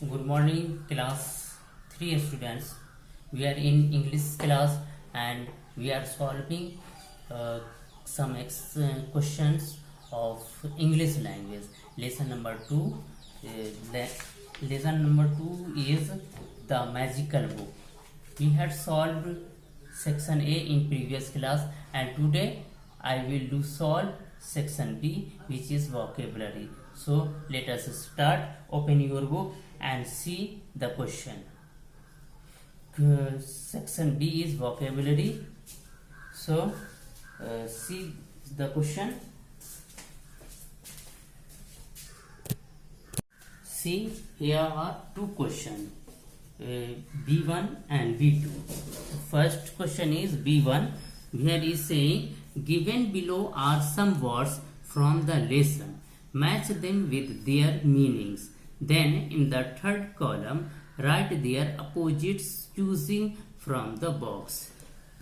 Good morning, class 3 students. We are in English class and we are solving some questions of English language. Lesson number 2. Lesson number 2 is the magical book. We had solved section A in previous class and today I will do solve section B, which is vocabulary. So let us start. Open your book and see the question. Section B is vocabulary. So see the question. See, here are two questions, B1 and B2. First question is B1. Here is saying, given below are some words from the lesson. Match them with their meanings. Then in the third column, write their opposites choosing from the box.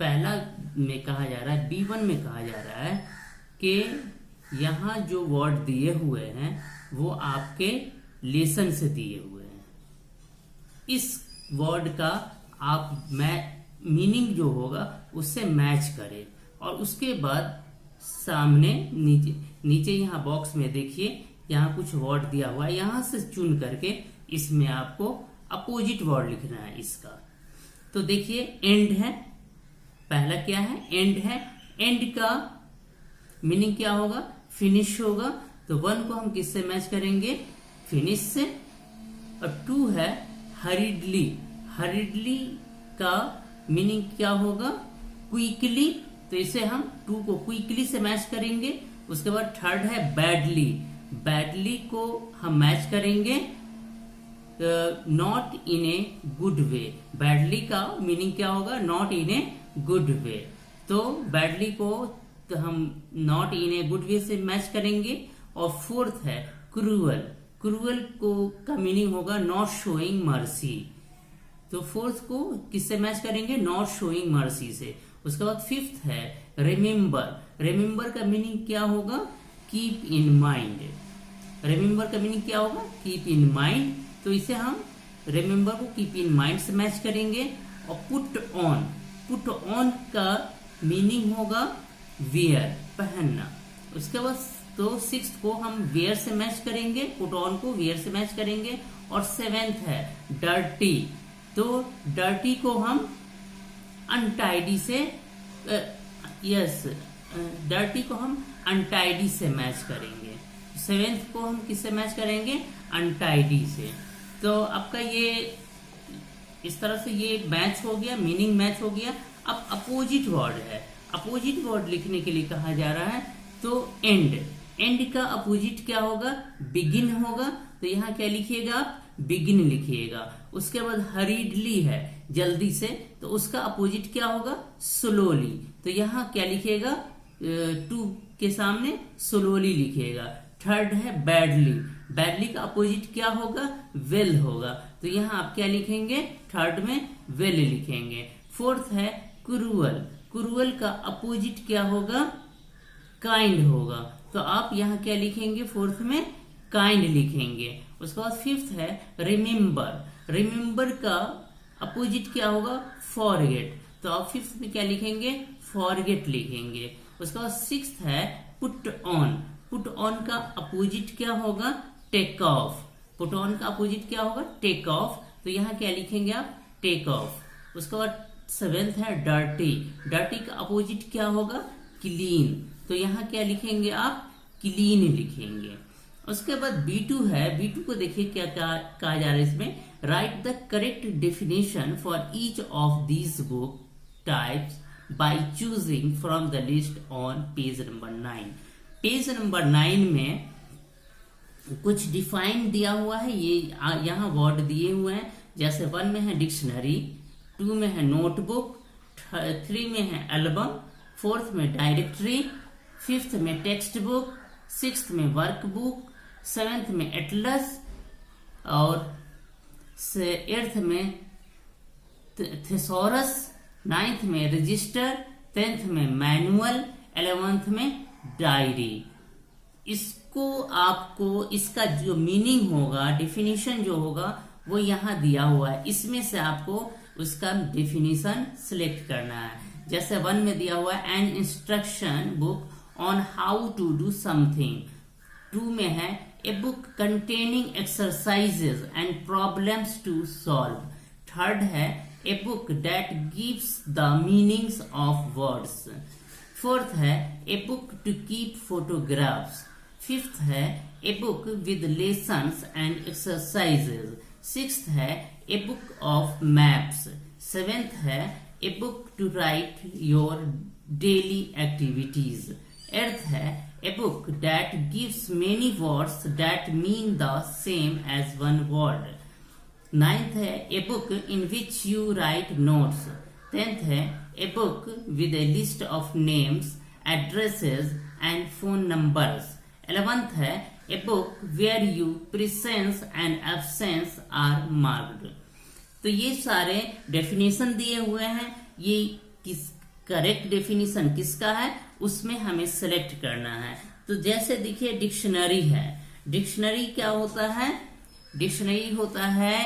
पहला में कहा जा रहा है, B1 में कहा जा रहा है कि यहाँ जो वर्ड दिए हुए हैं वो आपके लेसन से दिए हुए हैं. इस वर्ड का आप मीनिंग जो होगा उससे मैच करें और उसके बाद सामने नीचे यहाँ बॉक्स में देखिए, यहाँ कुछ वर्ड दिया हुआ है, यहाँ से चुन करके इसमें आपको अपोजिट वर्ड लिखना है इसका. तो देखिए एंड है, पहला क्या है, एंड है. एंड का मीनिंग क्या होगा, फिनिश होगा. तो 1 को हम किससे मैच करेंगे, फिनिश से. और 2 है हरीडली. हरीडली का मीनिंग क्या होगा, क्विकली. तो इसे हम 2 को क्विकली से मैच करेंगे. उसके बाद थर्ड है बैडली. बैडली को हम मैच करेंगे not in a good way. Badly का मीनिंग क्या होगा, not in a good way. तो बैडली को तो हम not in a good way से मैच करेंगे. और फोर्थ है क्रूअल. क्रूअल को का मीनिंग होगा नॉट शोइंग मर्सी. तो फोर्थ को किससे मैच करेंगे, नॉट शोइंग मर्सी से. उसके बाद फिफ्थ है रिमेम्बर. रिमेम्बर का मीनिंग क्या होगा, कीप इन माइंड. रिमेम्बर का मीनिंग क्या होगा, कीप इन माइंड. तो इसे हम रिमेम्बर को कीप इन माइंड से मैच करेंगे. और पुट ऑन. पुट ऑन का मीनिंग होगा वेयर, पहनना. उसके बाद तो सिक्स्थ को हम वेयर से मैच करेंगे, पुट ऑन को वेयर से मैच करेंगे. और सेवेंथ है डर्टी. तो डर्टी को हम अनटाइडी से डर्टी को हम अनटाइडी से मैच करेंगे. सेवेंथ को हम किससे मैच करेंगे, अनटाइडी से. तो आपका ये इस तरह से ये मैच हो गया, मीनिंग मैच हो गया. अब अपोजिट वर्ड है. अपोजिट वर्ड लिखने के लिए कहा जा रहा है तो एंड. एंड का अपोजिट क्या होगा, बिगिन होगा. तो यहाँ क्या लिखिएगा आप, बिगिन लिखिएगा. उसके बाद हरीडली है, जल्दी से. तो उसका अपोजिट क्या होगा, स्लोली. तो यहाँ क्या लिखिएगा, 2 के सामने स्लोली लिखिएगा. थर्ड है बैडली. बैडली का अपोजिट क्या होगा, वेल होगा. तो यहाँ आप क्या लिखेंगे, थर्ड में वेल लिखेंगे. फोर्थ है क्रूअल. क्रूअल का अपोजिट क्या होगा, काइंड होगा. तो आप यहाँ क्या लिखेंगे, फोर्थ में काइंड लिखेंगे. उसके बाद फिफ्थ है रिमेम्बर. रिमेम्बर का अपोजिट क्या होगा, फॉरगेट. तो आप फिफ्थ में क्या लिखेंगे, फॉरगेट लिखेंगे. उसके बाद सिक्स्थ है पुट ऑन. पुट ऑन का अपोजिट क्या होगा, टेक ऑफ. पुट ऑन का अपोजिट क्या होगा, टेक ऑफ. तो यहाँ क्या लिखेंगे आप, टेक ऑफ. उसके बाद सेवेंथ है डर्टी. डर्टी का अपोजिट क्या होगा, क्लीन. तो यहाँ क्या लिखेंगे आप, क्लीन लिखेंगे. उसके बाद B2 है. B2 को देखिए क्या कहा जा रहा है इसमें, right the correct definition for each of these book types by choosing from the list on page number 9. Page number 9 में कुछ डिफाइन दिया हुआ है. ये यहाँ वर्ड दिए हुए हैं. जैसे 1 में है डिक्शनरी, 2 में है नोटबुक, 3 में है एल्बम, 4th में डायरेक्टरी, 5th में टेक्स्ट बुक, 6th में वर्कबुक, 7th में एटलस, और 8th में थेसोरस, 9th में रजिस्टर, 10th में मैनुअल, 11th में डायरी. इसको आपको इसका जो मीनिंग होगा, डेफिनेशन जो होगा वो यहाँ दिया हुआ है, इसमें से आपको उसका डेफिनेशन सिलेक्ट करना है। जैसे 1 में दिया हुआ है an instruction book on how to do something. 2 में है a book containing exercises and problems to solve. 3rd है a book that gives the meanings of words. 4th है a book to keep photographs. 5th है a book with lessons and exercises. 6th है a book of maps. 7th है a book to write your daily activities. 8th है a book that gives many words that mean the same as one word. 9th है a book in which you write notes. 10th है a book with a list of names, addresses and phone numbers. 11th है a book where you presence and absence are marked. तो ये सारे definition दिए हुए हैं, ये किस करेक्ट डेफिनेशन किसका है उसमें हमें सेलेक्ट करना है। तो जैसे देखिए डिक्शनरी है, डिक्शनरी क्या होता है? डिक्शनरी होता है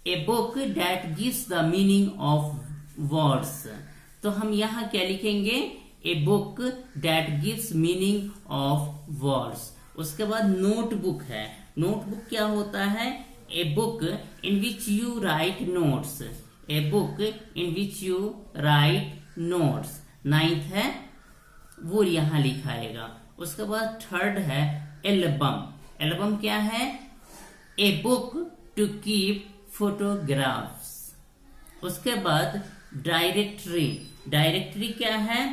a book that gives the meaning of words. तो हम यहाँ क्या लिखेंगे? ए book that gives meaning of words. उसके बाद नोटबुक है, नोटबुक क्या होता है? A book in which you write notes, A book in which you write notes. 9th है वो यहाँ लिखाएगा। उसके बाद 3rd है एल्बम। एल्बम क्या है? A book to keep photographs. उसके बाद डायरेक्टरी, डायरेक्टरी क्या है?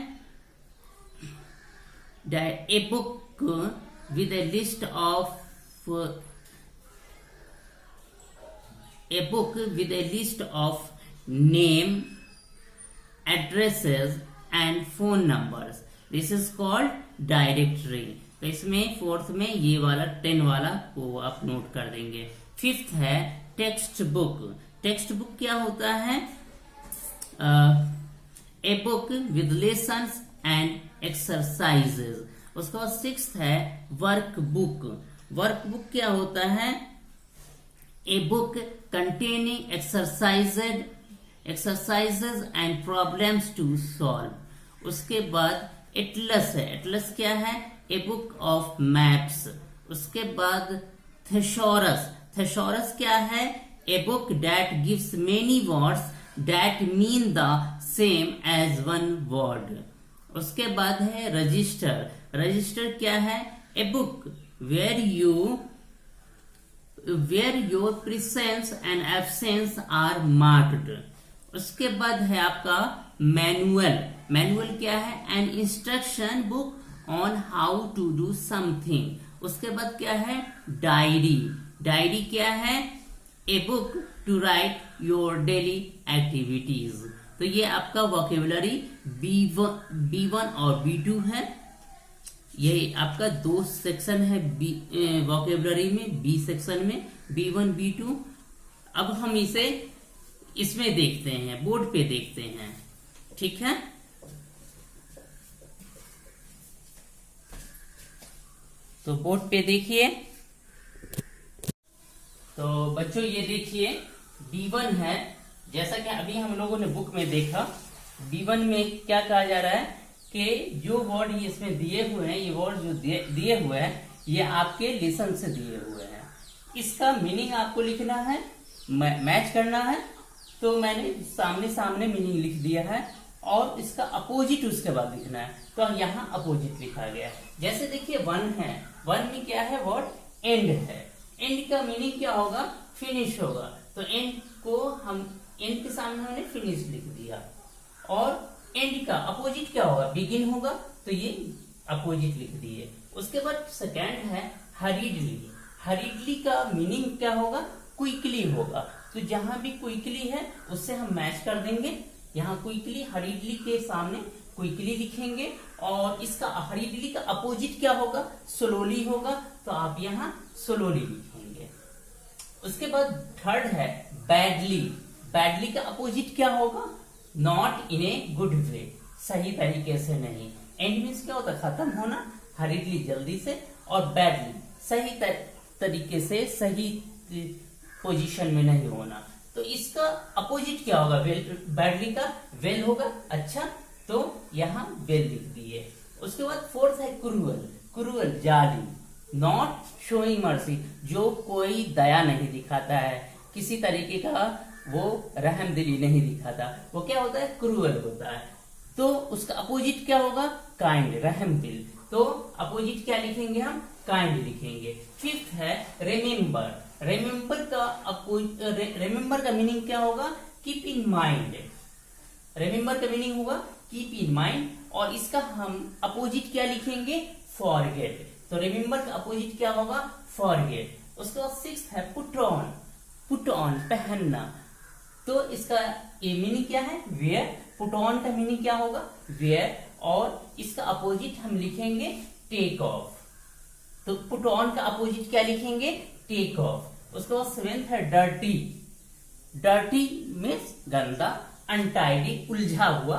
A book with a list of a book with a list of name, addresses and phone numbers. This is called directory. तो इसमें 4th में ये वाला 10 वाला को आप नोट कर देंगे। 5th है टेक्स्ट बुक। टेक्स्ट बुक क्या होता है? A book with lessons and exercises. उसके बाद 6th है वर्क बुक। वर्क बुक क्या होता है? A book containing exercises and problems to solve। उसके बाद एटलस है, एटलस क्या है? A book of maps. उसके बाद थेसॉरस, थेसॉरस क्या है? A book that gives many words that mean the same as one word. उसके बाद है रजिस्टर। रजिस्टर क्या है? A book where your presence and absence are marked। उसके बाद है आपका मैनुअल। मैनुअल क्या है? An instruction book on how to do something. उसके बाद क्या है? डायरी। डायरी क्या है? A book to write your daily activities. तो ये आपका वोकेबुलरी B1 और B2 है। ये आपका 2 सेक्शन है वोकेबुलरी में, बी सेक्शन में B1 B2। अब हम इसे इसमें देखते हैं, बोर्ड पे देखते हैं, ठीक है। तो बोर्ड पे देखिए। तो बच्चों ये देखिए B1 है, जैसा कि अभी हम लोगों ने बुक में देखा। B1 में क्या कहा जा रहा है कि जो वर्ड ये इसमें दिए हुए हैं, ये वर्ड जो दिए हुए हैं ये आपके लेसन से दिए हुए हैं। इसका मीनिंग आपको लिखना है, मैच करना है। तो मैंने सामने सामने मीनिंग लिख दिया है और इसका अपोजिट उसके बाद लिखना है। तो यहाँ अपोजिट लिखा गया है। जैसे देखिए 1 है, 1 में क्या है? वर्ड एंड है। एंड का मीनिंग क्या होगा? फिनिश होगा। तो एंड को हम एंड के सामने हमने फिनिश लिख दिया। और एंड का अपोजिट क्या होगा? बिगिन होगा। तो ये अपोजिट लिख दिए। उसके बाद सेकंड है हरीडली। हरीडली का मीनिंग क्या होगा? क्विकली होगा। तो जहां भी क्विकली है उससे हम मैच कर देंगे। यहाँ क्विकली, हरीडली के सामने क्विकली लिखेंगे। और इसका हरीडली का अपोजिट क्या होगा? स्लोली होगा। तो आप यहाँ स्लोली लिखेंगे। उसके बाद 3rd है बैडली। बैडली का अपोजिट क्या होगा? Not in a good way, सही तरीके से नहीं। एंड मीन्स क्या होता है? खत्म होना। हरीडली जल्दी से, और बैडली सही तरीके से, सही पोजीशन में नहीं होना। तो इसका अपोजिट क्या होगा? बैडली का वेल होगा। अच्छा, तो यहाँ वेल लिख दिए। उसके बाद फोर्थ है क्रूअल। क्रूअल जालिम। नॉट शोइंग मर्सी, जो कोई दया नहीं दिखाता है, किसी तरीके का वो रहमदिली नहीं दिखाता, वो क्या होता है? क्रूअल होता है। तो उसका अपोजिट क्या होगा? काइंड, रहमदिल। तो अपोजिट क्या लिखेंगे हम? काइंड लिखेंगे। फिफ्थ है रिमेम्बर। रिमेम्बर का मीनिंग क्या होगा? Keep in mind. रिमेम्बर का मीनिंग होगा कीप इन माइंड, और इसका हम अपोजिट क्या लिखेंगे? फॉरगेट। तो रिमेम्बर का अपोजिट क्या होगा? फॉरगेट। उसके बाद सिक्स्थ है पुट ऑन। पुट ऑन, पहनना। तो इसका ये मीनिंग क्या है? वेयर। पुट ऑन का मीनिंग क्या होगा? वेयर, और इसका अपोजिट हम लिखेंगे टेक ऑफ। तो पुट ऑन का अपोजिट क्या लिखेंगे? Take off. उसके बाद सेवेंथ है डर्टी। डर्टी मीन्स गंदा, अनटाइडी, उलझा हुआ।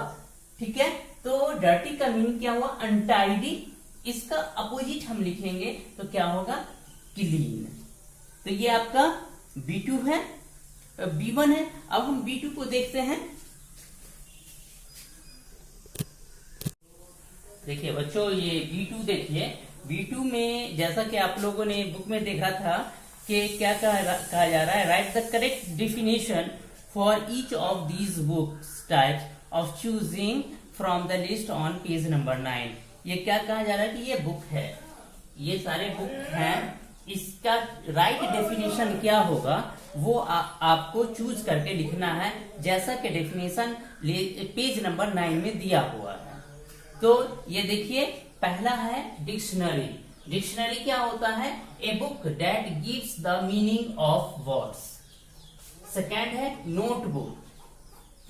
ठीक है, तो डर्टी का मीनिंग क्या हुआ? अनटाइडी। इसका अपोजिट हम लिखेंगे तो क्या होगा? क्लीन। तो ये आपका B2 है, B1 है। अब हम B2 को देखते हैं। देखिए बच्चों, ये B2 देखिए। B2 में जैसा कि आप लोगों ने बुक में देखा था कि क्या कहा जा रहा है? Right the correct definition for each of these books types of choosing from the list on page number 9। ये क्या कहा जा रहा है कि ये बुक है, ये सारे बुक हैं, इसका राइट डेफिनेशन क्या होगा वो आपको चूज करके लिखना है, जैसा कि डेफिनेशन पेज नंबर 9 में दिया हुआ है। तो ये देखिए, पहला है डिक्शनरी। डिक्शनरी क्या होता है? A book that gives the meaning of words. Second है नोटबुक।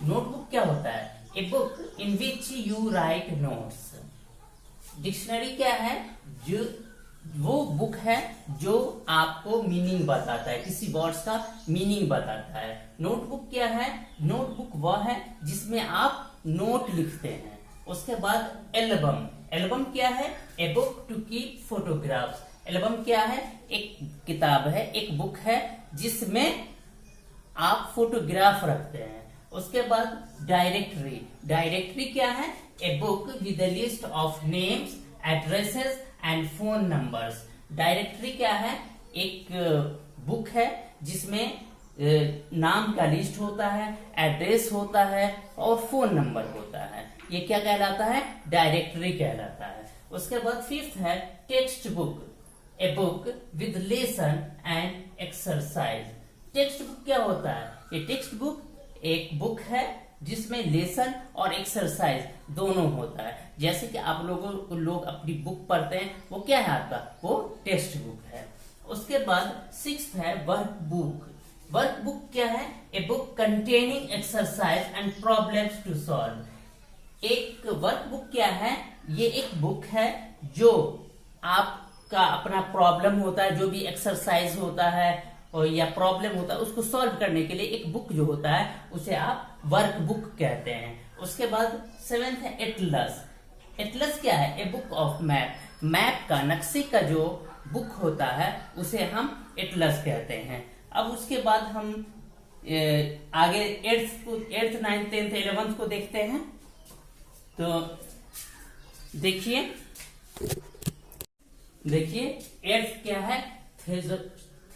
नोटबुक क्या होता है? A book in which you write notes. Dictionary क्या है? जो वो बुक है जो आपको मीनिंग बताता है, किसी वर्ड्स का मीनिंग बताता है। नोटबुक क्या है? नोटबुक वह है जिसमें आप नोट लिखते हैं। उसके बाद एल्बम। एल्बम क्या है? A book to keep photographs. Album क्या है? एक किताब है, एक बुक है जिसमें आप फोटोग्राफ रखते हैं। उसके बाद डायरेक्टरी। डायरेक्टरी क्या है? A book with a list of names, addresses and phone numbers. Directory क्या है? एक बुक है जिसमें नाम का लिस्ट होता है, एड्रेस होता है और फोन नंबर होता है। ये क्या कहलाता है? डायरेक्टरी कहलाता है। उसके बाद फिफ्थ है text book. A book with lesson and exercise. Text book क्या होता है? ये टेक्स्ट बुक एक बुक है जिसमें लेसन और एक्सरसाइज दोनों होता है। जैसे कि आप लोग अपनी बुक पढ़ते हैं, वो क्या है आपका? वो टेक्स्ट बुक है। उसके बाद सिक्स्थ है वर्क बुक। वर्क बुक क्या है? A book containing exercise and problems to solve. एक वर्क बुक क्या है? ये एक बुक है जो आपका अपना प्रॉब्लम होता है, जो भी एक्सरसाइज होता है और या प्रॉब्लम होता है, उसको सॉल्व करने के लिए एक बुक जो होता है उसे आप वर्क बुक कहते हैं। उसके बाद सेवेंथ है एटलस। एटलस क्या है? A book of map. Map का, नक्शे का जो बुक होता है उसे हम एटलस कहते हैं। अब उसके बाद हम आगे 8th 9th 10th 11th को देखते हैं। तो देखिए 8th क्या है?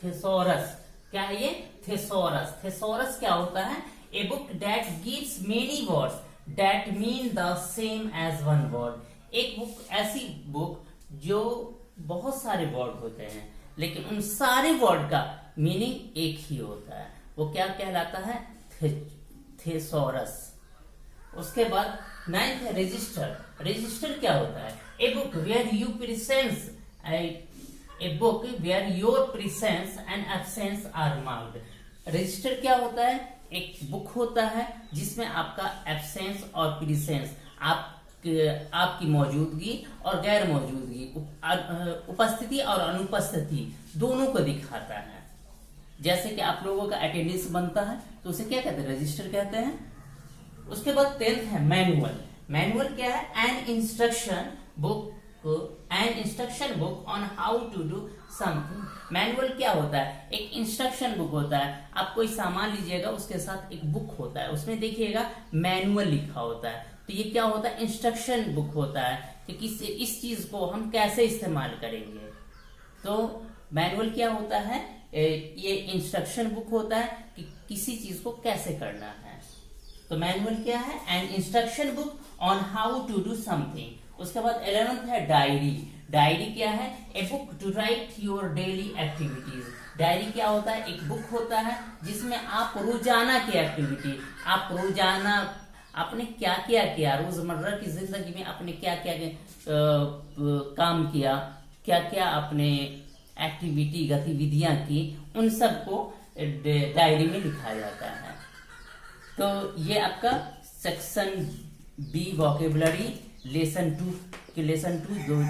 थेसोरस। क्या है ये? थेसोरस। थेसोरस क्या होता है? A book that gives many words that mean the same as one word. एक बुक, ऐसी बुक जो बहुत सारे वर्ड होते हैं लेकिन उन सारे वर्ड का मीनिंग एक ही होता है, वो क्या कहलाता है? थेसोरस। उसके बाद 9th है रजिस्टर। रजिस्टर क्या होता है? A book where you presence, a book where your presence and absence are marked. Register क्या होता है? एक बुक होता है जिसमें आपका एब्सेंस और प्रेजेंस, आपकी मौजूदगी और गैर मौजूदगी, उपस्थिति और अनुपस्थिति दोनों को दिखाता है। जैसे कि आप लोगों का अटेंडेंस बनता है तो उसे क्या कहते हैं? रजिस्टर कहते हैं। उसके बाद 10th है मैनुअल। मैनुअल क्या है? An instruction book an instruction book on how to do something. Manual क्या होता है? एक इंस्ट्रक्शन बुक होता है। आप कोई सामान लीजिएगा, उसके साथ एक बुक होता है, उसमें देखिएगा मैनुअल लिखा होता है। तो ये क्या होता है? इंस्ट्रक्शन बुक होता है कि इस चीज को हम कैसे इस्तेमाल करेंगे। तो मैनुअल क्या होता है? ये इंस्ट्रक्शन बुक होता है कि किसी चीज को कैसे करना है। तो मैनुअल क्या है? An instruction book on how to do something. उसके बाद 11th है डायरी। डायरी क्या है? A book to write your daily activities. Diary क्या होता है? एक बुक होता है जिसमें आप रोजाना की एक्टिविटी, आप रोजाना आपने क्या क्या किया, रोजमर्रा की जिंदगी में आपने क्या क्या काम किया, क्या क्या आपने एक्टिविटी गतिविधियां की, उन सबको डायरी में लिखा जाता है। तो ये आपका सेक्शन बी वोकेबुलरी लेसन 2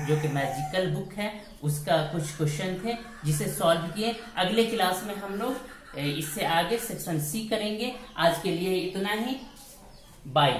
जो कि मैजिकल बुक है, उसका कुछ क्वेश्चन थे जिसे सॉल्व किए। अगले क्लास में हम लोग इससे आगे सेक्शन सी करेंगे। आज के लिए इतना ही। बाय।